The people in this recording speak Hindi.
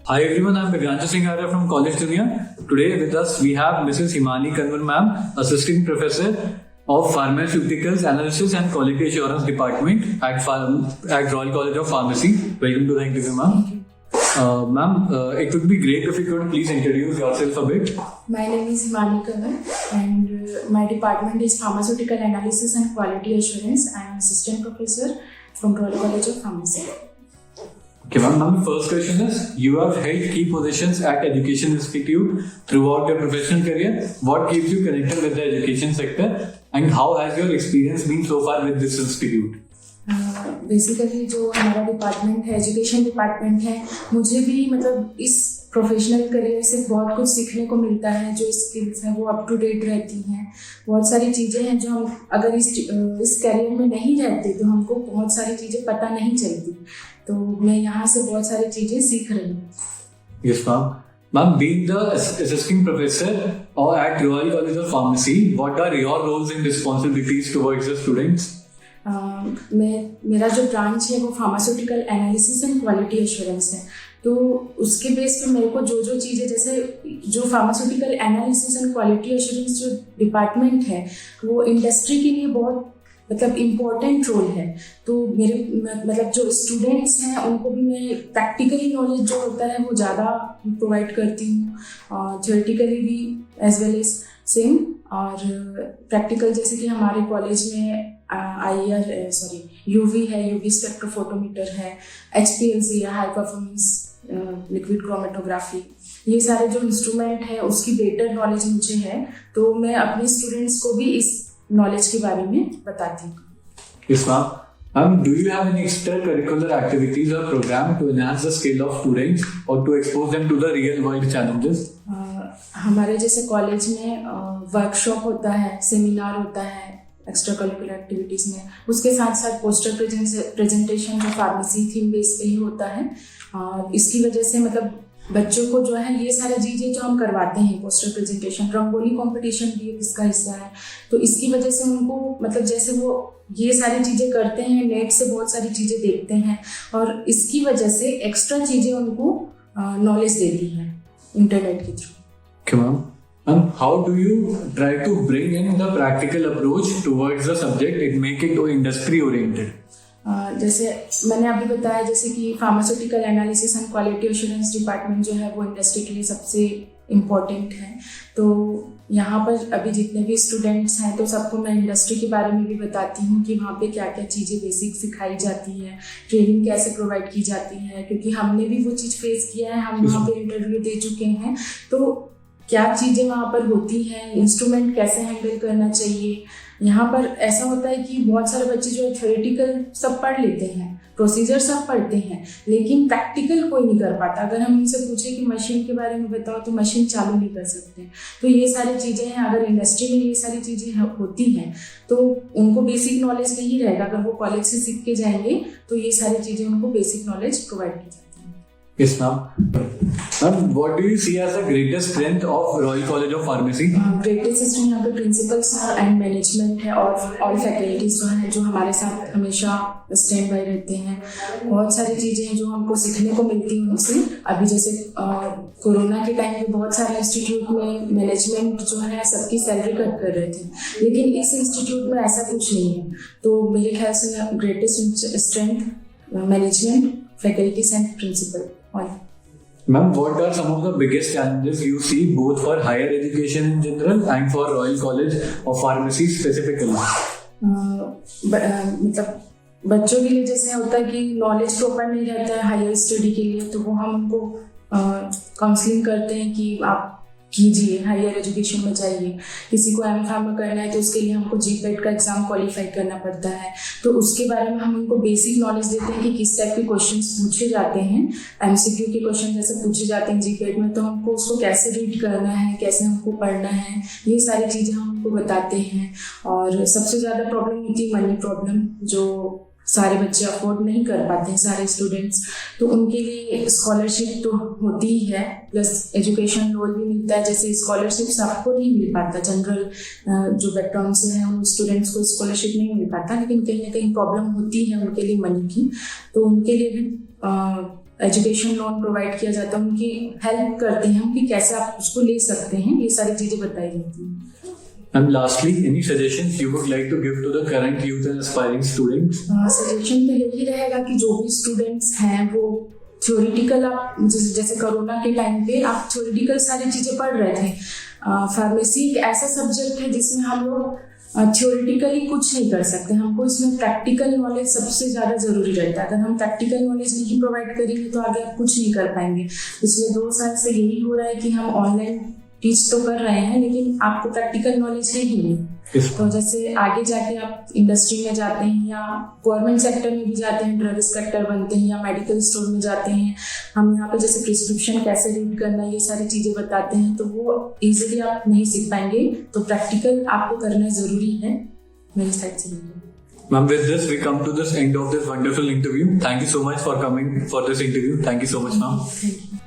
Hi everyone, I'm Divyanshu Singh Arya from College Dunia. Today with us we have Mrs. Himani Kanwar ma'am, Assistant Professor of Pharmaceuticals Analysis and Quality Assurance Department at Royal College of Pharmacy. Welcome to the interview, ma'am. Ma'am, it would be great if you could please introduce yourself a bit. My name is Himani Kanwar and my department is Pharmaceutical Analysis and Quality Assurance. I am Assistant Professor from Royal College of Pharmacy. Okay, ma'am. The first question is, you have held key positions at Education Institute throughout your professional career. What keeps you connected with the education sector and how has your experience been so far with this institute? Basically जो हमारा डिपार्टमेंट है, एजुकेशन डिपार्टमेंट है, मुझे भी मतलब इस प्रोफेशनल करियर से बहुत कुछ सीखने को मिलता है. जो स्किल्स हैं वो अप टू डेट रहती हैं. बहुत सारी चीज़ें हैं जो हम अगर इस करियर में नहीं रहते तो हमको बहुत सारी चीज़ें पता नहीं चलती. तो मैं यहाँ से बहुत सारी चीज़ें सीख रही हूँ. Yes, ma'am. Ma'am, being the assistant professor at Royal College of Pharmacy, what are your roles and responsibilities towards the students? मेरा जो ब्रांच है वो pharmaceutical analysis and quality assurance है. तो उसके बेस पे मेरे को जो चीज़ें, जैसे जो pharmaceutical analysis and quality assurance जो डिपार्टमेंट है वो इंडस्ट्री के लिए बहुत मतलब इम्पोर्टेंट रोल है. तो मेरे मतलब जो स्टूडेंट्स हैं उनको भी मैं प्रैक्टिकली नॉलेज जो होता है वो ज़्यादा प्रोवाइड करती हूँ, थ्योरेटिकली भी एज वेल एज सेम. और प्रैक्टिकल जैसे कि हमारे कॉलेज में यूवी है, यूवी स्पेक्ट्रोफोटोमीटर है, HPLC है, हाई परफॉर्मेंस लिक्विड क्रोमेटोग्राफी. ये सारे जो इंस्ट्रूमेंट है उसकी बेटर नॉलेज मुझे है. तो मैं अपने स्टूडेंट्स को भी इस नॉलेज के बारे में बताती हूँ. Yes, ma'am. Do you have any extracurricular activities or program to enhance the skill of students or to expose them to the real world challenges? हमारे जैसे कॉलेज में वर्कशॉप होता है, सेमिनार होता है एक्स्ट्रा करिकुलर एक्टिविटीज़ में. उसके साथ साथ पोस्टर प्रेजेंटेशन जो फार्मेसी थीम बेस पे ही होता है. इसकी वजह से मतलब बच्चों को जो है ये सारी चीज़ें जो हम करवाते हैं, पोस्टर प्रेजेंटेशन, रंगोली कंपटीशन भी इसका हिस्सा है. तो इसकी वजह से उनको मतलब जैसे वो ये सारी चीज़ें करते हैं, नेट से बहुत सारी चीज़ें देखते हैं और इसकी वजह से एक्स्ट्रा चीज़ें उनको नॉलेज देती हैं इंटरनेट के through. Okay, ma'am. How do you try to bring in the practical approach towards the subject and make it industry oriented? जैसे मैंने अभी बताया, जैसे कि pharmaceutical analysis and quality assurance department जो है वो इंडस्ट्री के लिए सबसे इम्पोर्टेंट है. तो यहाँ पर अभी जितने भी स्टूडेंट्स हैं तो सबको मैं इंडस्ट्री के बारे में भी बताती हूँ कि वहाँ पे क्या क्या चीज़ें बेसिक सिखाई जाती है, ट्रेनिंग कैसे प्रोवाइड की जाती है, क्योंकि हमने भी वो चीज़ फेस किया है. हम वहाँ पे इंटरव्यू दे चुके हैं. तो क्या चीज़ें वहाँ पर होती हैं, इंस्ट्रूमेंट कैसे हैंडल करना चाहिए. यहाँ पर ऐसा होता है कि बहुत सारे बच्चे जो है थ्योरेटिकल सब पढ़ लेते हैं, प्रोसीजर सब पढ़ते हैं, लेकिन प्रैक्टिकल कोई नहीं कर पाता. अगर हम उनसे पूछें कि मशीन के बारे में बताओ तो मशीन चालू नहीं कर सकते. तो ये सारी चीज़ें हैं. अगर इंडस्ट्री में ये सारी चीज़ें होती हैं तो उनको बेसिक नॉलेज नहीं रहेगा. अगर वो कॉलेज से सीख के जाएंगे तो ये सारी चीज़ें उनको बेसिक नॉलेज प्रोवाइड की जाती है. Yes, ma'am. Ma'am, what do you see as the greatest strength of Royal College of Pharmacy? Greatest strength यहाँ पे प्रिंसिपल्स एंड मैनेजमेंट है और ऑल फैकल्टीज जो हैं जो हमारे साथ हमेशा स्टैंड बाय रहते हैं. बहुत सारी चीज़ें हैं जो हमको सीखने को मिलती हैं उनसे. अभी जैसे कोरोना के टाइम में बहुत सारे इंस्टीट्यूट में मैनेजमेंट जो है सबकी सैलरी कट कर रहे थे, लेकिन इस इंस्टीट्यूट में ऐसा कुछ नहीं है. तो मेरे ख्याल से greatest strength management, faculties and principal. Ma'am, what are some of the biggest challenges you see both for higher education in general and for Royal College of Pharmacy specifically? मतलब बच्चों के लिए जैसे होता है कि नॉलेज प्रॉपर नहीं रहता है हायर स्टडी के लिए, तो वो हम उनको काउंसलिंग करते हैं कि आप कीजिए, हायर एजुकेशन में जाइए. किसी को M.Pharma करना है तो उसके लिए हमको GPET का एग्ज़ाम क्वालिफाई करना पड़ता है. तो उसके बारे में हम उनको बेसिक नॉलेज देते हैं कि किस टाइप के क्वेश्चंस पूछे जाते हैं. MCQ के क्वेश्चन जैसे पूछे जाते हैं GPET में, तो हमको उसको कैसे रीड करना है, कैसे हमको पढ़ना है, ये सारी चीज़ें हम उनको बताते हैं. और सबसे ज़्यादा प्रॉब्लम होती है मनी प्रॉब्लम, जो सारे बच्चे अफोर्ड नहीं कर पाते हैं, सारे स्टूडेंट्स. तो उनके लिए स्कॉलरशिप तो होती ही है, प्लस एजुकेशन लोन भी मिलता है. जैसे स्कॉलरशिप सबको नहीं मिल पाता, जनरल जो बैकग्राउंड से हैं उन स्टूडेंट्स को स्कॉलरशिप नहीं मिल पाता, लेकिन कहीं ना कहीं प्रॉब्लम होती है उनके लिए मनी की. तो उनके लिए भी एजुकेशन लोन प्रोवाइड किया जाता है, उनकी हेल्प करते हैं हम कि कैसे आप उसको ले सकते हैं, ये सारी चीज़ें बताई जाती हैं। And lastly, any suggestions you would like to give to the current youth and aspiring students? Suggestion तो यही रहेगा कि जो भी स्टूडेंट्स हैं वो थ्योरेटिकल, आप जैसे कोरोना के टाइम पे आप थ्योरेटिकल सारी चीज़ें पढ़ रहे थे। फार्मेसी एक ऐसा सब्जेक्ट है जिसमें हम लोग थ्योरेटिकली कुछ नहीं कर सकते, हमको इसमें प्रैक्टिकल नॉलेज सबसे ज़्यादा ज़रूरी रहता है। अगर हम प्रैक्टिकल नॉलेज नहीं प्रोवाइड करेंगे तो आगे आप कुछ नहीं कर पाएंगे। पिछले 2 साल से यही हो रहा है कि हम ऑनलाइन टीच तो कर रहे हैं लेकिन आपको प्रैक्टिकल नॉलेज है ही नहीं। तो जैसे आगे जाके आप इंडस्ट्री में जाते हैं या गवर्नमेंट सेक्टर में भी जाते हैं, ड्रग इंस्पेक्टर बनते हैं या मेडिकल स्टोर में जाते हैं, हम यहाँ पे जैसे प्रिस्क्रिप्शन कैसे रीड करना है ये सारी चीज़ें बताते हैं, तो वो इजीली आप नहीं सीख पाएंगे। तो प्रैक्टिकल आपको करना ज़रूरी है मेरी साइड से। Ma'am, with this we come to this end of this wonderful interview. Thank you so much for coming for this interview. Thank you so much, ma'am. Thank you.